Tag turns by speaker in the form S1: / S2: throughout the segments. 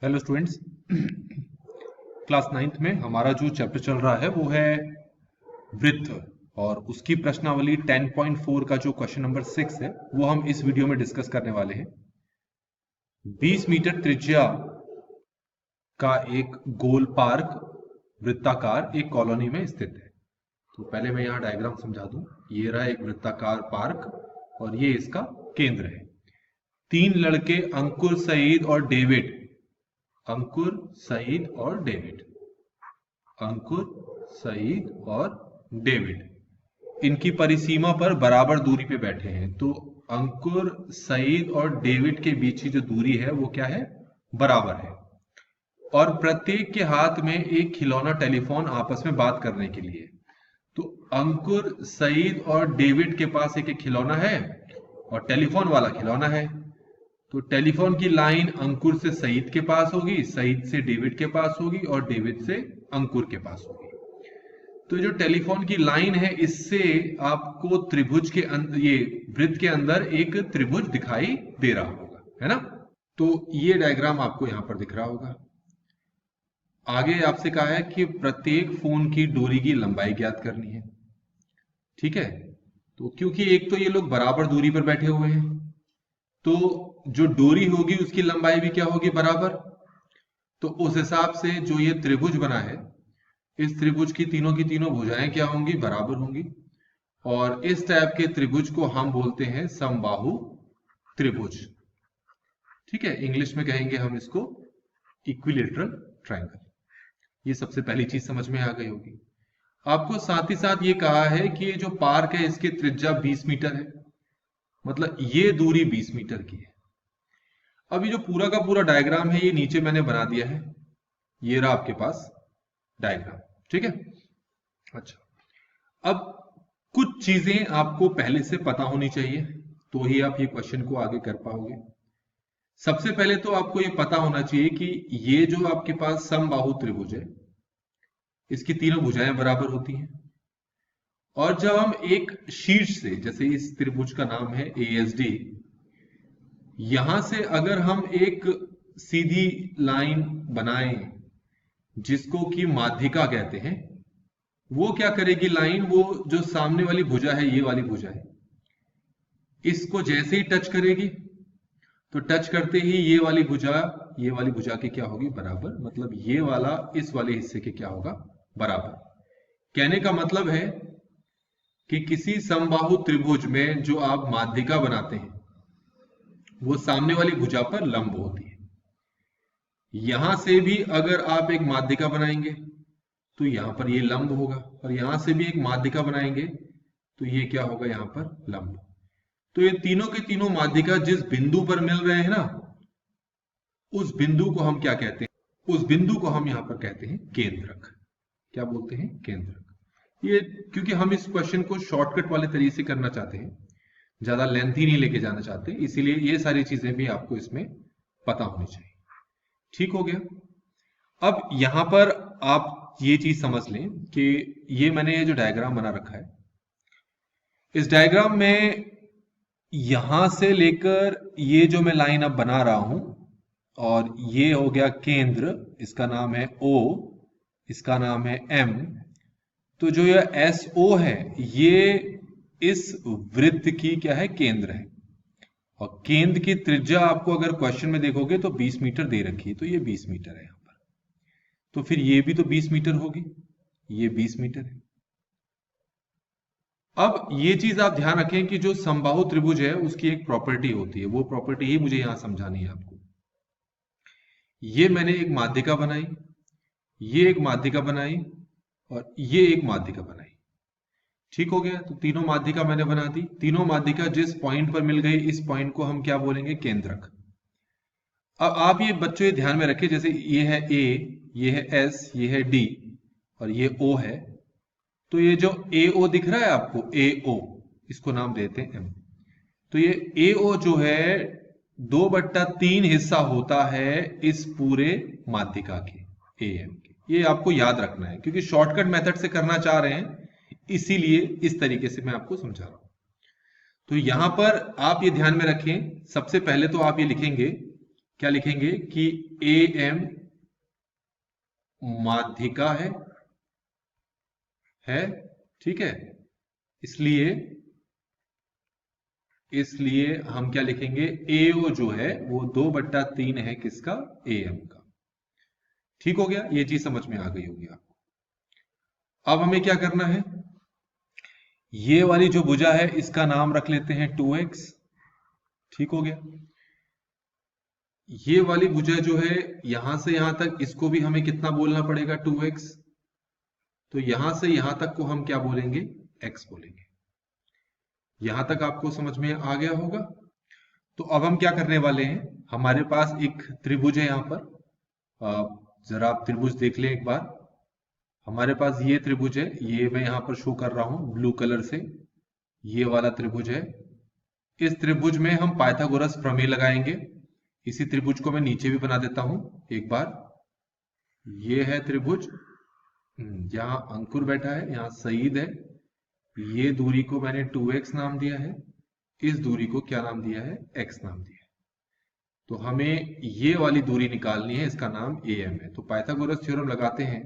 S1: Hello students. Class 9th में हमारा जो चैप्टर चल रहा है वो है वृत्त, और उसकी प्रश्नावली 10.4 का जो क्वेश्चन नंबर 6 है वो हम इस वीडियो में डिस्कस करने वाले हैं। 20 मीटर त्रिज्या का एक गोल पार्क वृत्ताकार एक कॉलोनी में स्थित है। तो पहले मैं यहाँ डायग्राम समझा दूं। ये रहा एक वृत्ताकार पार्क और ये इसका केंद्र है। तीन लड़के अंकुर, सईद और डेविड, अंकुर, सईद और डेविड, अंकुर, सईद और डेविड इनकी परिसीमा पर बराबर दूरी पे बैठे हैं। तो अंकुर, सईद और डेविड के बीच की जो दूरी है वो क्या है? बराबर है। और प्रत्येक के हाथ में एक खिलौना टेलीफोन आपस में बात करने के लिए। तो अंकुर, सईद और डेविड के पास एक एक खिलौना है और टेलीफोन वाला खिलौना है। तो टेलीफोन की लाइन अंकुर से सईद के पास होगी, सईद से डेविड के पास होगी और डेविड से अंकुर के पास होगी। तो जो टेलीफोन की लाइन है इससे आपको त्रिभुज के ये वृत्त के अंदर एक त्रिभुज दिखाई दे रहा होगा, है ना? तो ये डायग्राम आपको यहां पर दिख रहा होगा। आगे आपसे कहा है कि प्रत्येक फोन की डोरी की लंबाई ज्ञात करनी है। ठीक है, तो क्योंकि एक तो ये लोग बराबर दूरी पर बैठे हुए हैं, तो जो डोरी होगी उसकी लंबाई भी क्या होगी? बराबर। तो उस हिसाब से जो ये त्रिभुज बना है, इस त्रिभुज की तीनों भुजाएं क्या होंगी? बराबर होंगी। और इस टाइप के त्रिभुज को हम बोलते हैं समबाहु त्रिभुज। ठीक है, इंग्लिश में कहेंगे हम इसको इक्विलेटरल ट्रायंगल। ये सबसे पहली चीज समझ में आ गई होगी। आपको साथ ही साथ ये कहा है कि ये जो पार्क है इसकी त्रिज्या 20 मीटर है, मतलब ये दूरी 20 मीटर की है। अब ये जो पूरा का पूरा डायग्राम है ये नीचे मैंने बना दिया है। ये रहा आपके पास डायग्राम। ठीक है, अच्छा, अब कुछ चीजें आपको पहले से पता होनी चाहिए तो ही आप ये क्वेश्चन को आगे कर पाओगे। सबसे पहले तो आपको ये पता होना चाहिए कि ये जो आपके पास समबाहु त्रिभुज है इसकी तीनों भुजाएं बराबर होती हैं। और जब हम एक शीर्ष से, जैसे इस त्रिभुज का नाम है ASD, यहां से अगर हम एक सीधी लाइन बनाएं जिसको कि माध्यिका कहते हैं, वो क्या करेगी लाइन? वो जो सामने वाली भुजा है, ये वाली भुजा है, इसको जैसे ही टच करेगी तो टच करते ही ये वाली भुजा के क्या होगी? बराबर। मतलब ये वाला इस वाले हिस्से के क्या होगा? बराबर। कहने का मतलब है कि किसी समबाहु त्रिभुज में जो आप माध्यिका बनाते हैं वो सामने वाली भुजा पर लंब होती है। यहां से भी अगर आप एक माध्यिका बनाएंगे तो यहां पर ये लंब होगा, और यहां से भी एक माध्यिका बनाएंगे तो ये क्या होगा? यहां पर लंब। तो ये तीनों के तीनों माध्यिका जिस बिंदु पर मिल रहे हैं ना, उस बिंदु को हम क्या कहते हैं? उस बिंदु को हम यहां पर कहते हैं केंद्रक। क्या बोलते हैं? केंद्रक। ये क्योंकि हम इस क्वेश्चन को शॉर्टकट वाले तरीके से करना चाहते हैं, ज्यादा लेंथी नहीं लेके जाना चाहते, इसीलिए ये सारी चीजें भी आपको इसमें पता होनी चाहिए। ठीक हो गया। अब यहां पर आप ये चीज समझ लें कि ये मैंने ये जो डायग्राम बना रखा है, इस डायग्राम में यहां से लेकर ये जो मैं लाइन अब बना रहा हूं, और ये हो गया केंद्र, इसका नाम है O, इसका नाम है M। तो जो ये SO है ये इस वृत्त की क्या है? केंद्र है। और केंद्र की त्रिज्या आपको अगर क्वेश्चन में देखोगे तो 20 मीटर दे रखी है, तो ये 20 मीटर है यहां पर। तो फिर ये भी तो 20 मीटर होगी, ये 20 मीटर है। अब ये चीज आप ध्यान रखें कि जो समबाहु त्रिभुज है उसकी एक प्रॉपर्टी होती है, वो प्रॉपर्टी ही मुझे यहां समझानी है आपको। ये मैंने एक माध्यिका बनाई, ये एक माध्यिका बनाई और ये एक माध्यिका बनाई। ठीक हो गया। तो तीनों माध्यिका मैंने बना दी। तीनों माध्यिका जिस पॉइंट पर मिल गई, इस पॉइंट को हम क्या बोलेंगे? केंद्रक। अब आप ये बच्चों ये ध्यान में रखें, जैसे ये है A, ये है S, ये है D और ये O है। तो ये जो AO दिख रहा है आपको, AO, इसको नाम देते हैं M। तो ये AO जो है 2/3 हिस्सा होता है इस पूरे माध्यिका के, AM के। ये आपको याद रखना है क्योंकि शॉर्टकट मेथड से करना चाह रहे हैं, इसीलिए इस तरीके से मैं आपको समझा रहा हूं। तो यहां पर आप ये ध्यान में रखें, सबसे पहले तो आप ये लिखेंगे क्या लिखेंगे कि AM माध्यिका है, ठीक है। इसलिए हम क्या लिखेंगे, AO जो है वो 2/3 है किसका, AM का। ठीक हो गया, ये चीज समझ में आ गई होगी आपको। अब हमें क्या करना है, ये वाली जो भुजा है इसका नाम रख लेते हैं 2x, ठीक हो गया। ये वाली भुजा जो है यहां से यहां तक, इसको भी हमें कितना बोलना पड़ेगा, 2x। तो यहां से यहां तक को हम क्या बोलेंगे, x बोलेंगे। यहां तक आपको समझ में आ गया होगा। तो अब हम क्या करने वाले हैं, हमारे पास एक त्रिभुज है यहां पर, जरा आप त्रिभुज देख लें एक बार। हमारे पास ये त्रिभुज है, ये मैं यहां पर शो कर रहा हूं ब्लू कलर से, ये वाला त्रिभुज है। इस त्रिभुज में हम पाइथागोरस प्रमेय लगाएंगे। इसी त्रिभुज को मैं नीचे भी बना देता हूं एक बार। ये है त्रिभुज, यहाँ अंकुर बैठा है, यहाँ सईद है। ये दूरी को मैंने 2x नाम दिया है, इस दूरी को क्या नाम दिया है, x नाम दिया है। तो हमें ये वाली दूरी निकालनी है, इसका नाम AM है। तो पाइथागोरस थ्योरम लगाते हैं।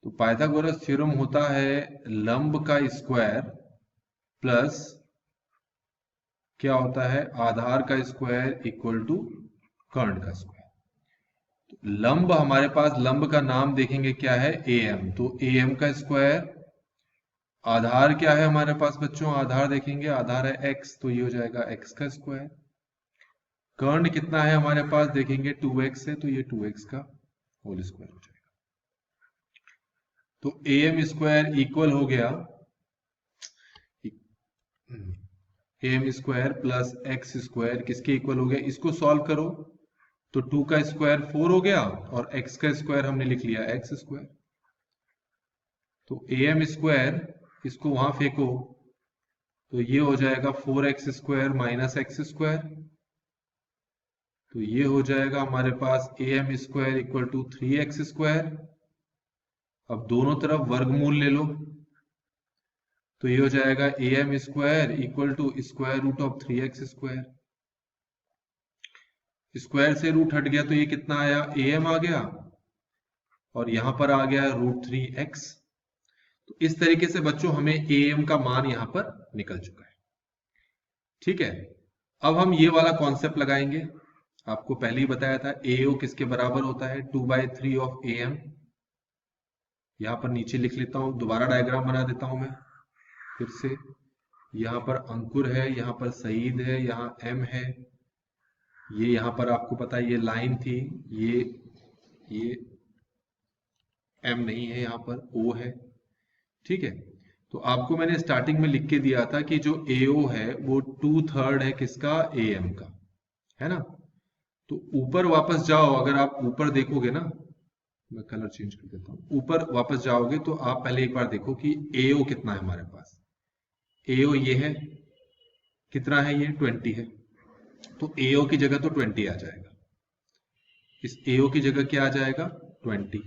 S1: तो पाइथागोरस थ्योरम होता है लंब का स्क्वायर प्लस क्या होता है, आधार का स्क्वायर इक्वल टू कर्ण का स्क्वायर। तो लंब, हमारे पास लंब का नाम देखेंगे क्या है, AM। तो AM का स्क्वायर, आधार क्या है हमारे पास बच्चों, आधार देखेंगे, आधार है x, तो ये हो जाएगा x का स्क्वायर। कर्ण कितना है हमारे पास, देखेंगे 2x है, तो ये 2x का होल स्क्वायर हो जाएगा। तो AM स्क्वायर इक्वल हो गया AM square plus x square किसके इक्वल हो गया, इसको सॉल्व करो तो 2 का स्क्वायर 4 हो गया और x का स्क्वायर हमने लिख लिया x स्क्वायर। तो AM स्क्वायर, इसको वहां फेंको तो ये हो जाएगा 4x square minus x square. तो ये हो जाएगा हमारे पास AM square equal to 3x square. अब दोनों तरफ वर्गमूल ले लो, तो ये हो जाएगा AM square equal to square root of 3x square. Square से रूट हट गया तो ये कितना आया, AM आ गया, और यहां पर आ गया √3x। तो इस तरीके से बच्चों हमें AM का मान यहां पर निकल चुका है। ठीक है, अब हम ये वाला कॉन्सेप्ट लगाएंगे। आपको पहले ही बताया था AO किसके बराबर होता है, 2/3 ऑफ AM। यहां पर नीचे लिख लेता हूं, दोबारा डायग्राम बना देता हूं मैं फिर से। यहां पर अंकुर है, यहां पर सईद है, यहां M है, ये यहां पर आपको पता है ये लाइन थी, ये M नहीं है, यहां पर O है। ठीक है, तो आपको मैंने स्टार्टिंग में लिख के दिया था कि जो AO है वो 2/3 है किसका, AM का, है ना। तो ऊपर वापस जाओ, अगर आप ऊपर देखोगे ना, मैं कलर चेंज कर देता हूं, ऊपर वापस जाओगे तो आप पहले एक बार देखो कि AO कितना है हमारे पास। AO ये है, कितना है ये, 20 है। तो AO की जगह तो 20 आ जाएगा, इस AO की जगह क्या आ जाएगा, 20।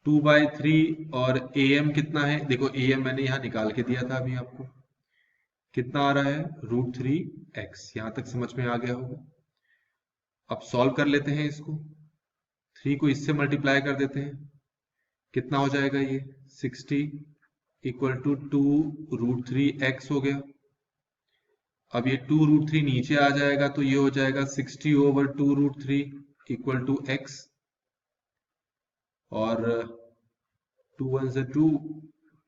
S1: 2/3 और AM कितना है, देखो AM मैंने यहां निकाल के दिया था अभी आपको, कितना आ रहा है, √3x। यहां तक समझ में आ गया होगा। अब सॉल्व कर लेते हैं इसको, 3 को इससे मल्टीप्लाई कर देते हैं, कितना हो जाएगा ये, 60 इक्वल टू 2√3x हो गया। अब ये 2√3 नीचे आ जाएगा तो ये हो जाएगा 60/2√3 इक्वल टू x, और 2 1 से 2,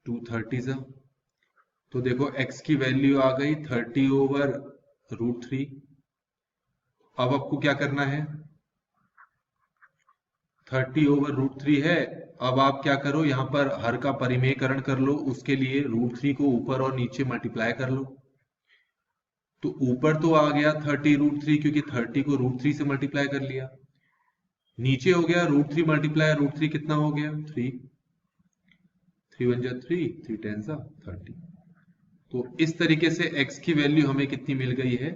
S1: 2 30 से, तो देखो x की वैल्यू आ गई 30/√3। अब आपको क्या करना है, 30/√3 है। अब आप क्या करो, यहां पर हर का परिमेयकरण कर लो, उसके लिए √3 को ऊपर और नीचे मल्टीप्लाई कर लो। तो ऊपर तो आ गया 30√3, क्योंकि 30 को √3 से मल्टीप्लाई कर लिया। नीचे हो गया √3 मल्टीप्लाई √3, कितना हो गया, 3, 3 1 जा 3, 3 10 जा 30। तो इस तरीके से x की वैल्यू हमें कितनी मिल गई है,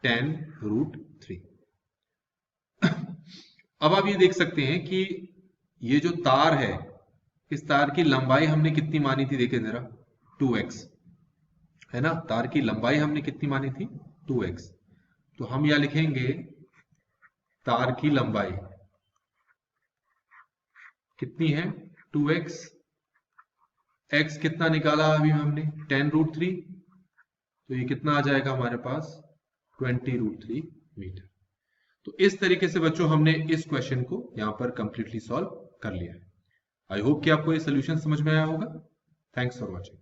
S1: 10√3। अब आप ये देख सकते हैं कि ये जो तार है, इस तार की लंबाई हमने कितनी मानी थी, देखें जरा, 2x है ना। तार की लंबाई हमने कितनी मानी थी, 2x। तो हम यह लिखेंगे तार की लंबाई कितनी है 2x, x कितना निकाला अभी हमने 10√3, तो ये कितना आ जाएगा हमारे पास 20√3 मीटर। तो इस तरीके से बच्चों हमने इस क्वेश्चन को यहां पर कंप्लीटली सॉल्व कर लिया है। आई होप कि आपको ये सोल्यूशन समझ में आया होगा। Thanks for watching.